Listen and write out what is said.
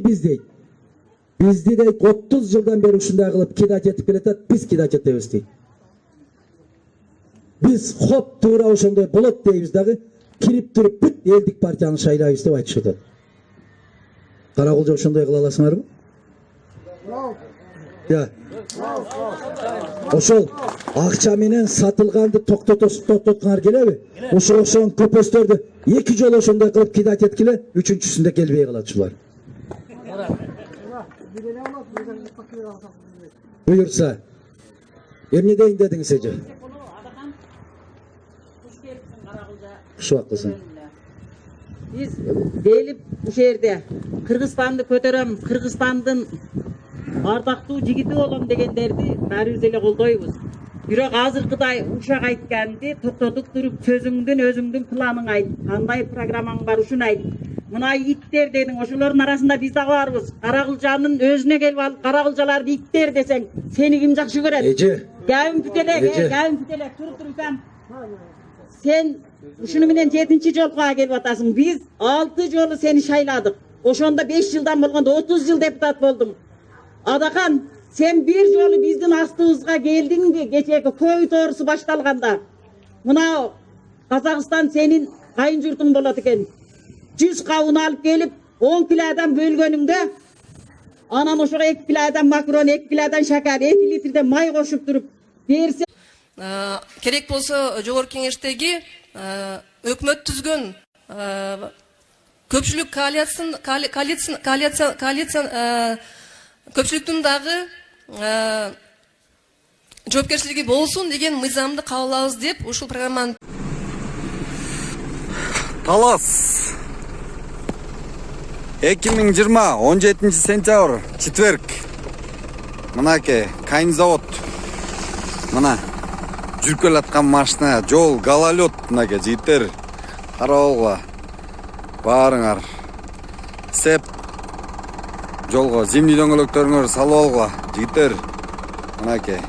Biz deyт. Bizdi deyt 30 жылдан бeri ушундай кылып кидат жетип келатат, биз кидат жетебиз дейт. Biz хоп туура ошондой болот дейбиз дагы, кирип туруп бүт элдик партияны шайлайбыз деп айтышып атат. Каракулжа ошондой кыла аласыңарбы? Я. Ошол акча менен сатылганды токтоткуңар келеби? Ошо окшогон көпөстөрдү 2 жолу ошондой кылып кидат эткиле, үчүнчүсүндө келбей калат ушулар. Буюрса. Эмне дейин дедиңиз эже? Шуак кызым. Биз келип ушул жерде Кыргызстанды көтөрөм, Кыргызстандын ардактуу жигити болом дегендерди баарыбыз эле колдойбуз. Бирок азыркыдай ушак айтканды токтотуп туруп өзүңдүн планың айт, кандай программаң бар ушуну айт. Мына иттер дедиң, ошолордун арасында биз дагы барбыз. Каракулжанын өзүнө келип алып, каракулжаларды иттер десең, сени ким жакшы көрөт? Эже. Гавим бүтелек, туруп. Sen ушуну менен 7-чи жолго келип атасың. Биз 6 жолу сени шайладык. Ошондо 5 жылдан болгондо 30 жыл депутат болдуң. Адахан, sen bir жолу биздин астыбызга келдиңби? Кечеги көй тоорусу башталганда. Мына Казакстан сенин кайын журтуң болот экен. 100 кабын алып келип, 10 килодан бөлгөнүңдө, анан ошого 2 килодан макарон, 2 килодан шакар, 2 литрден май кошуп туруп берсе, керек болсо жогорку кеңештеги өкмөт түзгөн көпчүлүк коалиция көпчүлүктүн дагы жоопкерчилиги болсун деген мыйзамды кабыл алабыз деп ушул программаны. Талас 2020 17 сентябрь четверг. Мынаке кайын завод. Мына жүрүп келаткан машина, жол, гололед, мынаке жигиттер. Карабалга баарыңар. Сеп жолго зимний дөңгөлөктөрүңөр салып алгыла, жигиттер. Мынаке